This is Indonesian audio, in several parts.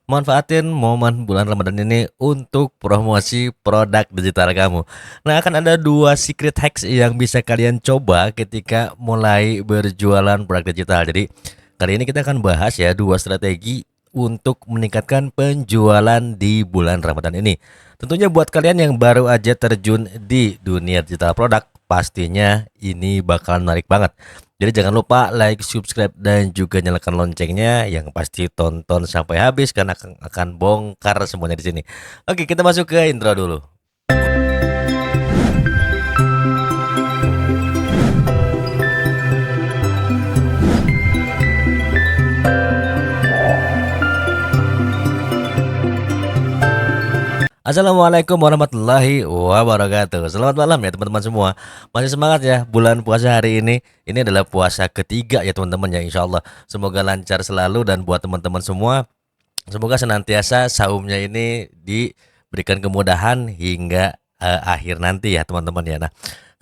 manfaatin momen bulan Ramadan ini untuk promosi produk digital kamu. Nah, akan ada 2 secret hacks yang bisa kalian coba ketika mulai berjualan produk digital. Jadi, kali ini kita akan bahas ya 2 strategi untuk meningkatkan penjualan di bulan Ramadan ini. Tentunya buat kalian yang baru aja terjun di dunia digital produk, pastinya ini bakalan menarik banget. Jadi jangan lupa like, subscribe, dan juga nyalakan loncengnya. Yang pasti tonton sampai habis karena akan bongkar semuanya di sini. Oke, kita masuk ke intro dulu. Assalamualaikum warahmatullahi wabarakatuh. Selamat malam ya teman-teman semua. Masih semangat ya bulan puasa hari ini. Ini adalah puasa ketiga ya teman-teman ya, insya Allah. Semoga lancar selalu, dan buat teman-teman semua, semoga senantiasa saumnya ini diberikan kemudahan hingga akhir nanti ya teman-teman ya. Nah,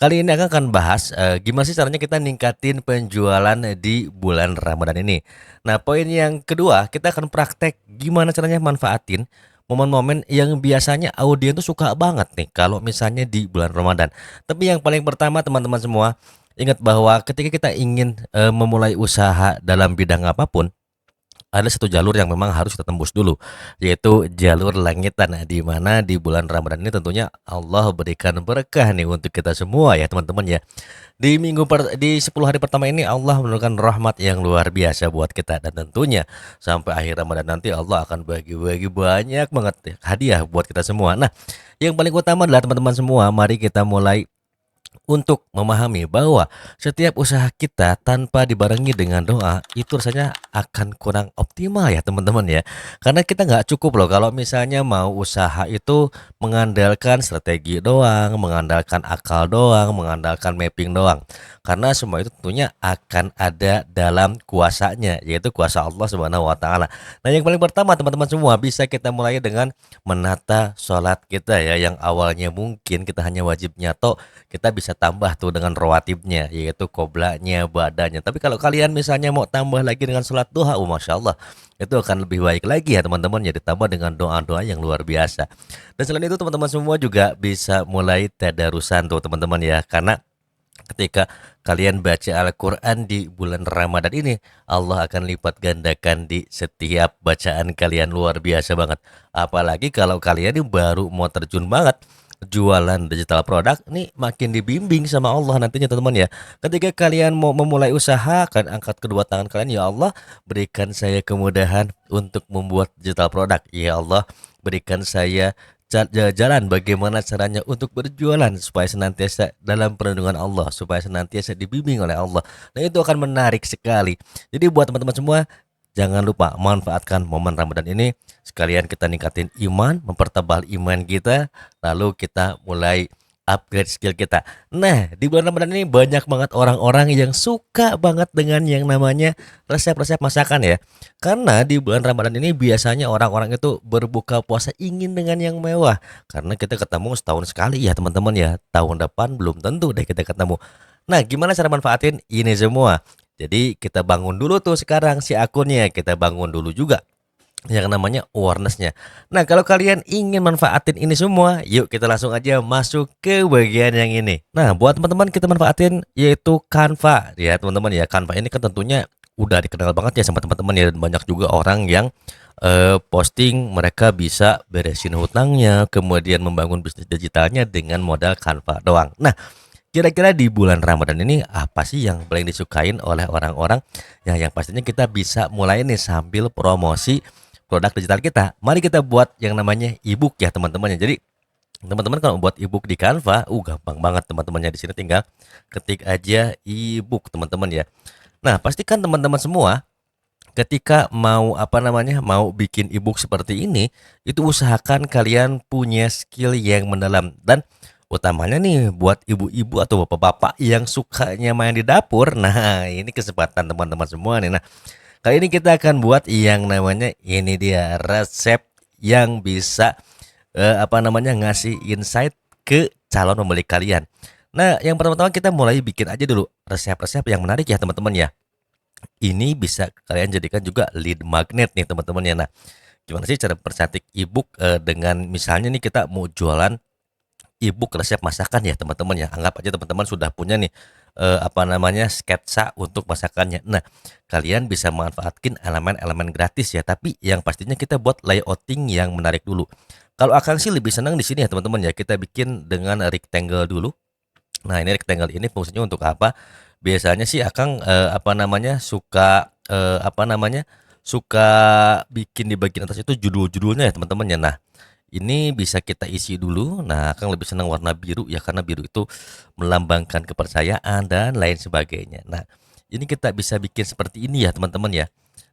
kali ini akan bahas gimana sih caranya kita ningkatin penjualan di bulan Ramadan ini. Nah, poin yang kedua, kita akan praktek gimana caranya manfaatin momen-momen yang biasanya audien tuh suka banget nih kalau misalnya di bulan Ramadan. Tapi yang paling pertama teman-teman semua, ingat bahwa ketika kita ingin memulai usaha dalam bidang apapun, ada satu jalur yang memang harus kita tembus dulu, yaitu jalur langitan. Nah, di mana di bulan Ramadan ini tentunya Allah berikan berkah nih untuk kita semua ya teman-teman ya. Di 10 hari pertama ini Allah menurunkan rahmat yang luar biasa buat kita, dan tentunya sampai akhir Ramadan nanti Allah akan bagi-bagi banyak banget hadiah buat kita semua. Nah, yang paling utama adalah teman-teman semua, mari kita mulai untuk memahami bahwa setiap usaha kita tanpa dibarengi dengan doa itu rasanya akan kurang optimal ya teman-teman ya. Karena kita nggak cukup loh kalau misalnya mau usaha itu mengandalkan strategi doang, mengandalkan akal doang, mengandalkan mapping doang. Karena semua itu tentunya akan ada dalam kuasanya, yaitu kuasa Allah Subhanahu wa taala. Nah, yang paling pertama teman-teman semua, bisa kita mulai dengan menata sholat kita ya, yang awalnya mungkin kita hanya wajib nyato, kita bisa tambah tuh dengan rawatibnya, yaitu qoblanya, badannya. Tapi kalau kalian misalnya mau tambah lagi dengan sholat duha, masya Allah, itu akan lebih baik lagi ya teman-teman ya, ditambah dengan doa-doa yang luar biasa. Dan selain itu teman-teman semua juga bisa mulai tadarusan tuh teman-teman ya, karena ketika kalian baca Al-Quran di bulan Ramadan ini, Allah akan lipat gandakan di setiap bacaan kalian, luar biasa banget. Apalagi kalau kalian ini baru mau terjun banget jualan digital produk, nih makin dibimbing sama Allah nantinya teman-teman ya. Ketika kalian mau memulai usaha, kan angkat kedua tangan kalian, ya Allah berikan saya kemudahan untuk membuat digital produk. Ya Allah berikan saya jalan bagaimana caranya untuk berjualan supaya senantiasa dalam perlindungan Allah, supaya senantiasa dibimbing oleh Allah. Nah, itu akan menarik sekali. Jadi buat teman-teman semua, jangan lupa manfaatkan momen Ramadan ini, sekalian kita ningkatin iman, mempertebal iman kita, lalu kita mulai upgrade skill kita. Nah, di bulan Ramadan ini banyak banget orang-orang yang suka banget dengan yang namanya resep-resep masakan ya. Karena di bulan Ramadan ini biasanya orang-orang itu berbuka puasa ingin dengan yang mewah. Karena kita ketemu setahun sekali ya teman-teman ya. Tahun depan belum tentu deh kita ketemu. Nah, gimana cara manfaatin ini semua? Jadi kita bangun dulu tuh sekarang si akunnya, kita bangun dulu juga yang namanya awareness-nya. Nah, kalau kalian ingin manfaatin ini semua, yuk kita langsung aja masuk ke bagian yang ini. Nah, buat teman-teman kita manfaatin yaitu Canva ya teman-teman ya. Canva ini kan tentunya udah dikenal banget ya sama teman-teman ya, dan banyak juga orang yang posting mereka bisa beresin hutangnya, kemudian membangun bisnis digitalnya dengan modal Canva doang. Nah, kira-kira di bulan Ramadan ini apa sih yang paling disukain oleh orang-orang? Ya, yang pastinya kita bisa mulai nih sambil promosi produk digital kita. Mari kita buat yang namanya ebook ya teman-teman ya. Jadi teman-teman kalau buat ebook di Canva, gampang banget teman-temannya. Di sini tinggal ketik aja ebook teman-teman ya. Nah, pastikan teman-teman semua ketika mau mau bikin ebook seperti ini, itu usahakan kalian punya skill yang mendalam, dan utamanya nih buat ibu-ibu atau bapak-bapak yang sukanya main di dapur. Nah, ini kesempatan teman-teman semua nih. Nah, kali ini kita akan buat yang namanya ini dia resep yang bisa ngasih insight ke calon pembeli kalian. Nah, yang pertama-tama kita mulai bikin aja dulu resep-resep yang menarik ya teman-teman ya. Ini bisa kalian jadikan juga lead magnet nih teman-teman ya. Nah, Gimana sih cara percantik e-book, dengan misalnya nih kita mau jualan e-book resep masakan ya teman-teman ya. Anggap aja teman-teman sudah punya nih apa namanya sketsa untuk masakannya. Nah, kalian bisa manfaatkan elemen-elemen gratis ya, tapi yang pastinya kita buat layouting yang menarik dulu. Kalau Akang sih lebih senang di sini ya teman-teman ya. Kita bikin dengan rectangle dulu. Nah, ini rectangle ini fungsinya untuk apa? Biasanya sih Akang apa namanya apa namanya suka bikin di bagian atas itu judul-judulnya ya teman-teman ya. Nah, ini bisa kita isi dulu. Nah, Kang lebih senang warna biru ya karena biru itu melambangkan kepercayaan dan lain sebagainya. Nah, ini kita bisa bikin seperti ini ya, teman-teman ya.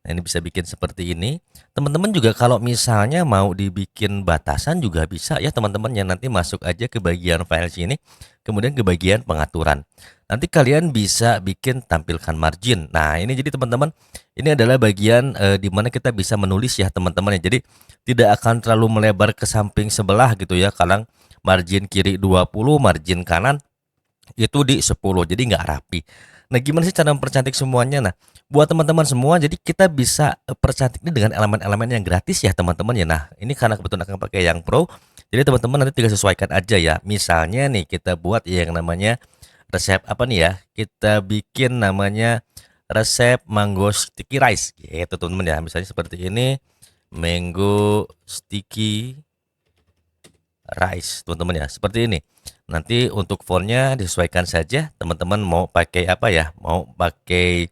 Nah, ini bisa bikin seperti ini. Teman-teman juga kalau misalnya mau dibikin batasan juga bisa ya, teman-teman ya. Nanti masuk aja ke bagian file sini, kemudian ke bagian pengaturan. Nanti kalian bisa bikin tampilkan margin. Nah, ini jadi teman-teman, ini adalah bagian di mana kita bisa menulis ya, teman-teman ya. Jadi tidak akan terlalu melebar ke samping sebelah gitu ya. Kadang margin kiri 20, margin kanan itu di 10, jadi nggak rapi. Nah, gimana sih cara mempercantik semuanya? Nah, buat teman-teman semua, jadi kita bisa percantik ini dengan elemen-elemen yang gratis ya teman-teman ya. Nah, ini karena kebetulan akan pakai yang pro, jadi teman-teman nanti tinggal sesuaikan aja ya. Misalnya nih kita buat yang namanya resep apa nih ya? Kita bikin namanya resep mango sticky rice gitu teman-teman ya. Misalnya seperti ini, mango sticky rice teman-teman ya, seperti ini. Nanti untuk fontnya disesuaikan saja, teman-teman mau pakai apa ya, mau pakai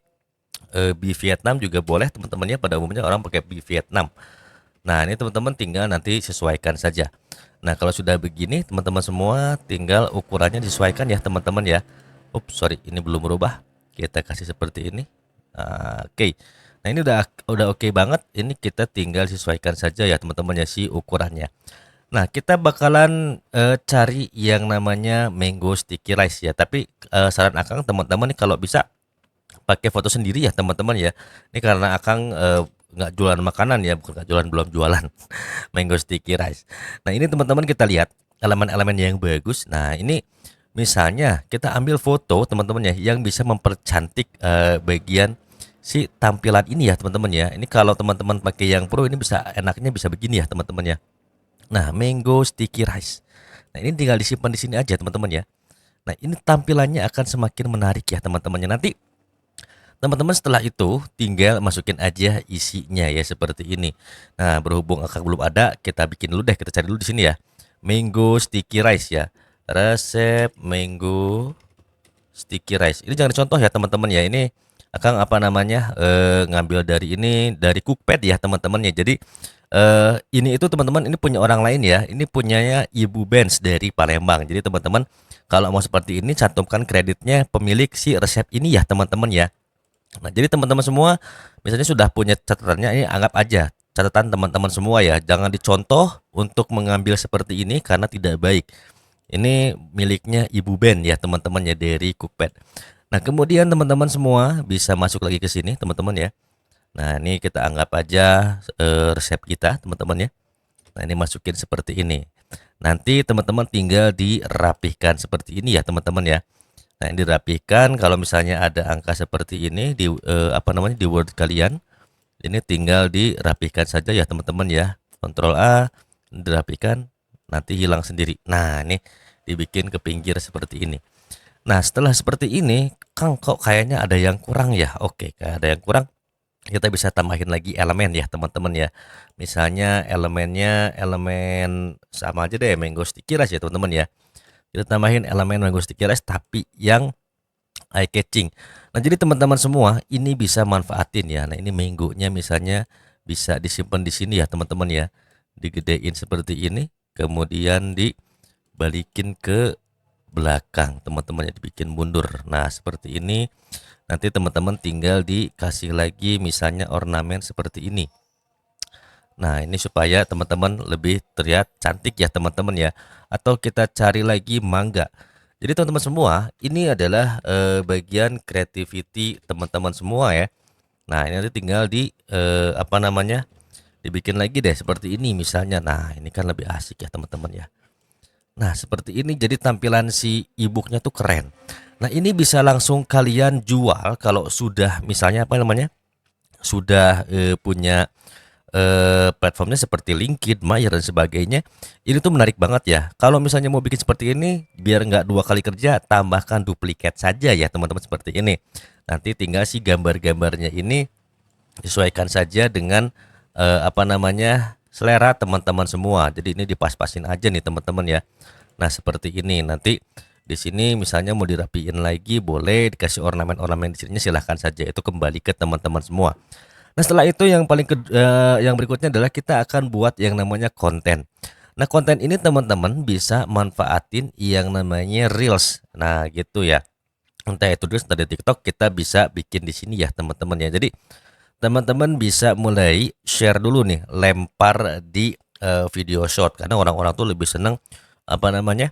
B Vietnam juga boleh teman-teman ya, pada umumnya orang pakai B Vietnam. Nah, ini teman-teman tinggal nanti sesuaikan saja. Nah, kalau sudah begini teman-teman semua tinggal ukurannya disesuaikan ya teman-teman ya. Ups, sorry, ini belum berubah. Kita kasih seperti ini. Oke. Nah, ini udah oke banget. Ini kita tinggal sesuaikan saja ya teman-teman ya si ukurannya. Nah, kita bakalan cari yang namanya mango sticky rice ya. Tapi saran Akang teman-teman nih kalau bisa pakai foto sendiri ya teman-teman ya. Ini karena Akang nggak jualan makanan ya, bukan nggak jualan, belum jualan mango sticky rice. Nah, ini teman-teman kita lihat elemen-elemen yang bagus. Nah, ini misalnya kita ambil foto teman-teman ya yang bisa mempercantik bagian si tampilan ini ya teman-teman ya. Ini kalau teman-teman pakai yang pro ini bisa enaknya bisa begini ya teman-teman ya. Nah, mango sticky rice. Nah, ini tinggal disimpan di sini aja teman-teman ya. Nah, ini tampilannya akan semakin menarik ya teman-temannya. Nanti teman-teman setelah itu tinggal masukin aja isinya ya seperti ini. Nah, berhubung Akang belum ada, kita bikin dulu deh, kita cari dulu di sini ya. Mango sticky rice ya. Resep mango sticky rice. Ini jangan dicontoh ya teman-teman ya. Ini Akang apa namanya ngambil dari ini dari Cookpad ya teman-teman ya. Jadi ini itu teman-teman ini punya orang lain ya. Ini punyanya Ibu Benz dari Palembang. Jadi teman-teman kalau mau seperti ini cantumkan kreditnya pemilik si resep ini ya teman-teman ya. Nah, jadi teman-teman semua misalnya sudah punya catatannya, ini anggap aja catatan teman-teman semua ya. Jangan dicontoh untuk mengambil seperti ini karena tidak baik. Ini miliknya Ibu Ben ya teman-teman ya dari Cookpad. Nah, kemudian teman-teman semua bisa masuk lagi ke sini teman-teman ya. Nah, ini kita anggap aja resep kita teman-teman ya. Nah, ini masukin seperti ini. Nanti teman-teman tinggal dirapihkan seperti ini ya teman-teman ya. Nah, ini dirapihkan kalau misalnya ada angka seperti ini di apa namanya di Word kalian, ini tinggal dirapihkan saja ya teman-teman ya. Ctrl A, dirapihkan, nanti hilang sendiri. Nah, ini dibikin ke pinggir seperti ini. Nah, setelah seperti ini, Kang kok kayaknya ada yang kurang ya? Oke, kayak ada yang kurang, kita bisa tambahin lagi elemen ya teman-teman ya. Misalnya elemennya elemen sama aja deh mango sticky rice ya teman-teman ya. Kita tambahin elemen mango sticky rice tapi yang eye catching. Nah, jadi teman-teman semua ini bisa manfaatin ya. Nah, ini manggonya misalnya bisa disimpan di sini ya teman-teman ya. Digedein seperti ini, kemudian dibalikin ke belakang teman-teman ya, dibikin mundur. Nah, seperti ini. Nanti teman-teman tinggal dikasih lagi misalnya ornamen seperti ini. Nah, ini supaya teman-teman lebih terlihat cantik ya teman-teman ya. Atau kita cari lagi mangga. Jadi teman-teman semua, ini adalah bagian creativity teman-teman semua ya. Nah, ini nanti tinggal apa namanya? Dibikin lagi deh seperti ini misalnya. Nah, ini kan lebih asik ya teman-teman ya. Nah, seperti ini jadi tampilan si e-booknya tuh keren. Nah, ini bisa langsung kalian jual kalau sudah misalnya apa namanya? Sudah punya platformnya seperti LinkedIn, Mayer dan sebagainya. Ini tuh menarik banget ya. Kalau misalnya mau bikin seperti ini biar nggak 2 kali kerja, tambahkan duplikat saja ya teman-teman seperti ini. Nanti tinggal si gambar-gambarnya ini disesuaikan saja dengan apa namanya, selera teman-teman semua. Jadi ini dipas-pasin aja nih teman-teman ya. Nah, seperti ini. Nanti di sini misalnya mau dirapiin lagi boleh, dikasih ornamen-ornamen di sininya silahkan saja. Itu kembali ke teman-teman semua. Nah, setelah itu yang yang berikutnya adalah kita akan buat yang namanya konten. Nah, konten ini teman-teman bisa manfaatin yang namanya Reels. Nah, gitu ya. Entah itu Reels entah di TikTok kita bisa bikin di sini ya teman-teman ya. Jadi teman-teman bisa mulai share dulu nih, lempar di video short karena orang-orang tuh lebih seneng apa namanya?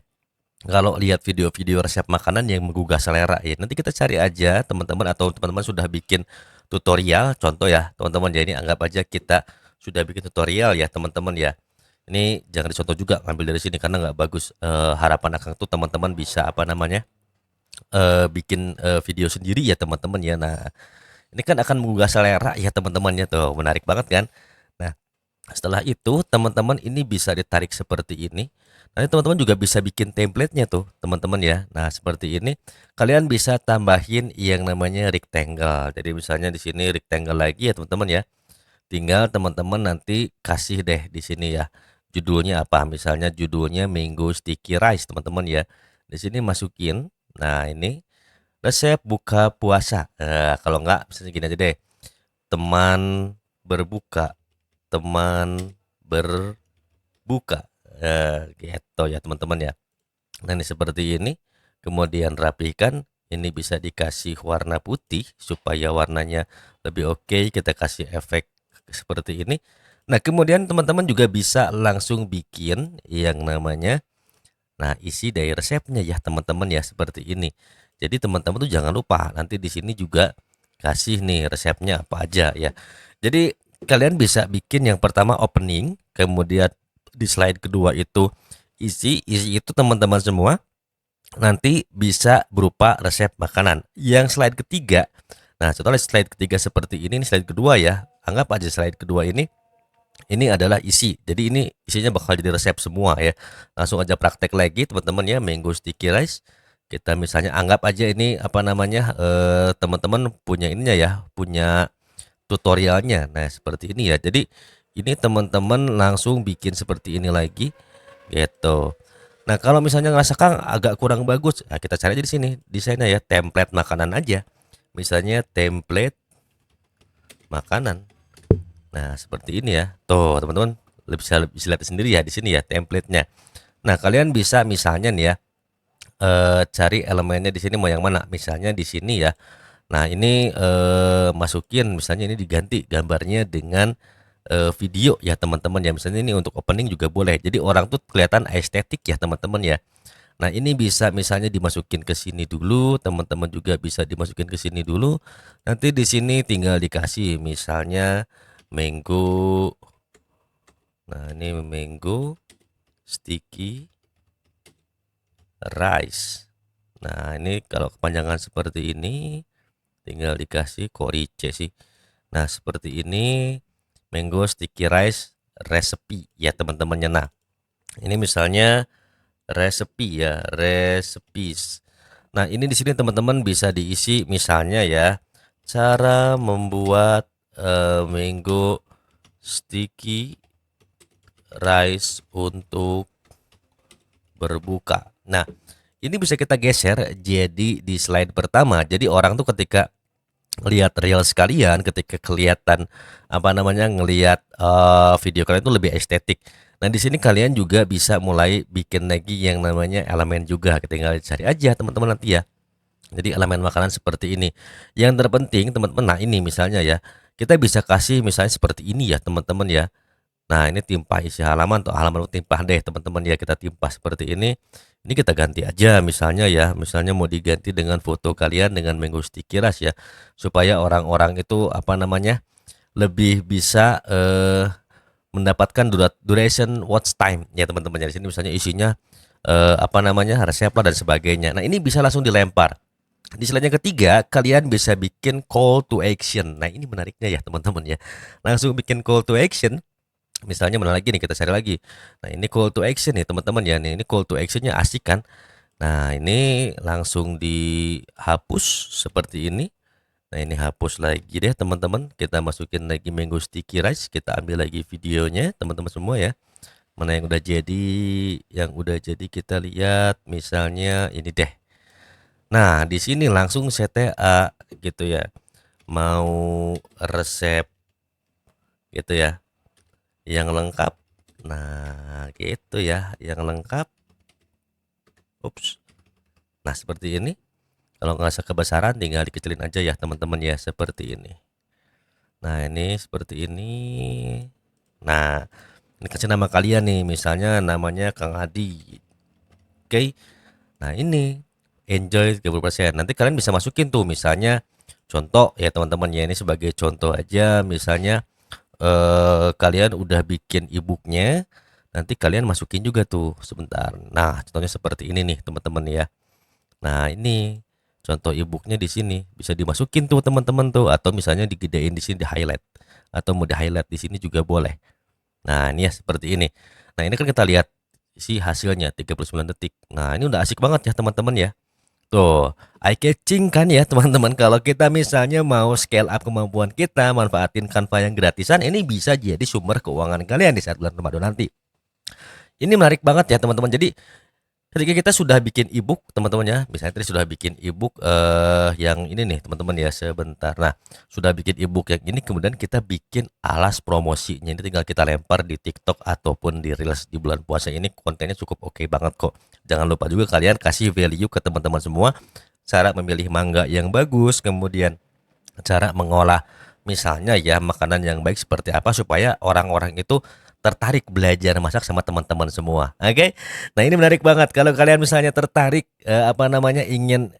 Kalau lihat video-video resep makanan yang menggugah selera ya. Nanti kita cari aja teman-teman atau teman-teman sudah bikin tutorial, contoh ya teman-teman ya, ini anggap aja kita sudah bikin tutorial ya teman-teman ya. Ini jangan dicontoh juga ngambil dari sini karena nggak bagus. Harapan Akang tuh teman-teman bisa apa namanya bikin video sendiri ya teman-teman ya. Nah, ini kan akan menggugah selera ya teman-temannya tuh, menarik banget kan. Nah, setelah itu teman-teman ini bisa ditarik seperti ini. Nanti teman-teman juga bisa bikin template-nya tuh teman-teman ya. Nah, seperti ini kalian bisa tambahin yang namanya rectangle. Jadi misalnya di sini rectangle lagi ya teman-teman ya. Tinggal teman-teman nanti kasih deh di sini ya. Judulnya apa? Misalnya judulnya Mango Sticky Rice teman-teman ya. Di sini masukin. Nah, ini resep buka puasa. Kalau enggak misalnya gini aja deh. Teman berbuka, teman berbuka. Gitu ya teman-teman ya. Nah, ini seperti ini. Kemudian rapikan. Ini bisa dikasih warna putih supaya warnanya lebih oke. Kita kasih efek seperti ini. Nah, kemudian teman-teman juga bisa langsung bikin yang namanya isi dari resepnya ya teman-teman ya seperti ini. Jadi teman-teman tuh jangan lupa nanti di sini juga kasih nih resepnya apa aja ya. Jadi kalian bisa bikin yang pertama opening, kemudian di slide kedua itu isi itu teman-teman semua nanti bisa berupa resep makanan. Yang slide ketiga, nah setelah slide ketiga seperti ini slide kedua ya. Anggap aja slide kedua ini adalah isi. Jadi ini isinya bakal jadi resep semua ya. Langsung aja praktek lagi teman-teman ya, Mango Sticky Rice. Kita misalnya anggap aja ini apa namanya teman-teman punya ininya ya, punya tutorialnya. Nah, seperti ini ya. Jadi ini teman-teman langsung bikin seperti ini lagi gitu. Nah, kalau misalnya ngerasa Kang agak kurang bagus, nah kita cari aja di sini desainnya ya, template makanan aja. Misalnya template makanan. Nah, seperti ini ya. Tuh, teman-teman bisa lihat sendiri ya di sini ya template-nya. Nah, kalian bisa misalnya nih ya cari elemennya di sini mau yang mana? Misalnya di sini ya. Nah, ini masukin misalnya ini diganti gambarnya dengan video ya teman-teman ya. Misalnya ini untuk opening juga boleh. Jadi orang tuh kelihatan estetik ya teman-teman ya. Nah, ini bisa misalnya dimasukin ke sini dulu, teman-teman juga bisa dimasukin ke sini dulu. Nanti di sini tinggal dikasih misalnya mango. Nah, ini mango sticky rice. Nah, ini kalau kepanjangan seperti ini tinggal dikasih korice sih. Nah, seperti ini mango sticky rice recipe ya teman-temannya. Nah, ini misalnya recipe ya, recipes. Nah, ini di sini teman-teman bisa diisi misalnya ya, cara membuat mango sticky rice untuk berbuka. Nah, ini bisa kita geser jadi di slide pertama. Jadi orang tuh ketika lihat real sekalian, ketika kelihatan apa namanya ngelihat video kalian itu lebih estetik. Nah, di sini kalian juga bisa mulai bikin lagi yang namanya elemen juga. Tinggal cari aja teman-teman nanti ya. Jadi elemen makanan seperti ini. Yang terpenting teman-teman, nah ini misalnya ya, kita bisa kasih misalnya seperti ini ya teman-teman ya. Nah, ini timpah isi halaman atau halaman timpah deh teman-teman ya, kita timpah seperti ini. Ini kita ganti aja misalnya ya, misalnya mau diganti dengan foto kalian dengan mango sticky rice ya, supaya orang-orang itu apa namanya lebih bisa mendapatkan duration watch time ya teman-teman ya. Di sini misalnya isinya apa namanya resep lah dan sebagainya. Nah, ini bisa langsung dilempar. Di slide yang ketiga, kalian bisa bikin call to action. Nah, ini menariknya ya teman-teman ya. Langsung bikin call to action. Misalnya mana lagi nih, kita cari lagi. Nah, ini call to action nih teman-teman ya. Nih, ini call to actionnya asik kan. Nah, ini langsung dihapus seperti ini. Nah, ini hapus lagi deh teman-teman. Kita masukin lagi Mango Sticky Rice. Kita ambil lagi videonya teman-teman semua ya. Mana yang udah jadi? Yang udah jadi kita lihat misalnya ini deh. Nah, di sini langsung CTA gitu ya. Mau resep gitu ya. Yang lengkap. Nah, gitu ya, yang lengkap. Ups. Nah, seperti ini. Kalau ngerasa kebesaran tinggal dikecilin aja ya teman-teman ya, seperti ini. Nah, ini seperti ini. Nah, ini kasih nama kalian nih, misalnya namanya Kang Adi. Oke. Nah, ini enjoy 30%. Nanti kalian bisa masukin tuh misalnya contoh ya teman-teman ya, ini sebagai contoh aja misalnya kalian udah bikin e-booknya, nanti kalian masukin juga tuh sebentar. Nah, contohnya seperti ini nih teman-teman ya. Nah, ini contoh e-booknya di sini bisa dimasukin tuh teman-teman tuh, atau misalnya digedein di sini di highlight, atau mau di highlight di sini juga boleh. Nah, ini ya seperti ini. Nah, ini kan kita lihat si hasilnya 39 detik. Nah, ini udah asik banget ya teman-teman ya. Tuh, eye catching kan ya teman-teman. Kalau kita misalnya mau scale up kemampuan kita, manfaatin Canva yang gratisan, ini bisa jadi sumber keuangan kalian di saat bulan Ramadan nanti. Ini menarik banget ya teman-teman. Jadi ketika kita sudah bikin e-book teman-teman ya, misalnya tadi sudah bikin e-book yang ini nih teman-teman ya, sebentar. Nah, sudah bikin e-book yang ini, kemudian kita bikin alas promosinya. Ini tinggal kita lempar di TikTok ataupun di Reels di bulan puasa ini, kontennya cukup oke banget kok. Jangan lupa juga kalian kasih value ke teman-teman semua, cara memilih mangga yang bagus, kemudian cara mengolah misalnya ya makanan yang baik seperti apa supaya orang-orang itu tertarik belajar masak sama teman-teman semua. Oke. Nah, ini menarik banget kalau kalian misalnya tertarik apa namanya ingin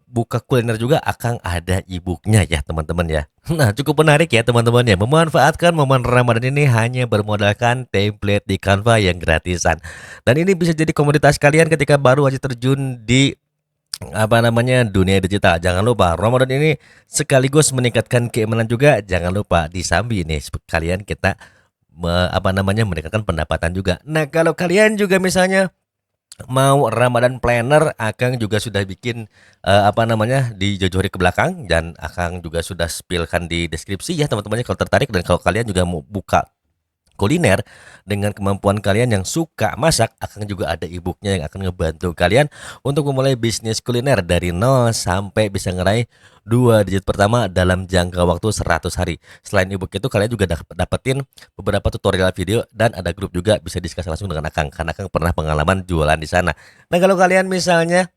buka kuliner juga, akan ada e-booknya ya teman-teman ya. Nah, cukup menarik ya teman-teman ya. Memanfaatkan momen Ramadan ini hanya bermodalkan template di Canva yang gratisan. Dan ini bisa jadi komoditas kalian ketika baru aja terjun di apa namanya dunia digital. Jangan lupa Ramadan ini sekaligus meningkatkan keimanan juga. Jangan lupa disambi nih kalian kita apa namanya meningkatkan pendapatan juga. Nah, kalau kalian juga misalnya mau Ramadan planner, Akang juga sudah bikin apa namanya di jojori ke belakang, dan Akang juga sudah spillkan di deskripsi ya teman-temannya kalau tertarik. Dan kalau kalian juga mau buka kuliner dengan kemampuan kalian yang suka masak, akan juga ada e-booknya yang akan ngebantu kalian untuk memulai bisnis kuliner dari nol sampai bisa ngeraih 2 digit pertama dalam jangka waktu 100 hari. Selain e-book itu, kalian juga dapetin beberapa tutorial video dan ada grup juga, bisa diskusi langsung dengan Akang karena Akang pernah pengalaman jualan di sana. Nah, kalau kalian misalnya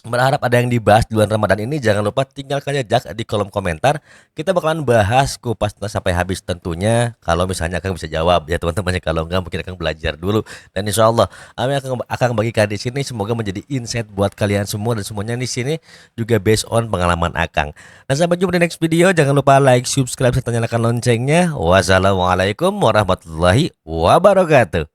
berharap ada yang dibahas di bulan Ramadan ini, jangan lupa tinggalkan jejak di kolom komentar. Kita bakalan bahas kupas tuntas sampai habis tentunya. Kalau misalnya Akang bisa jawab ya teman-teman, kalau enggak mungkin Akang belajar dulu. Dan insya Allah apa yang akan bagikan di sini semoga menjadi insight buat kalian semua, dan semuanya di sini juga based on pengalaman Akang. Dan sampai jumpa di next video. Jangan lupa like, subscribe, serta nyalakan loncengnya. Wassalamualaikum warahmatullahi wabarakatuh.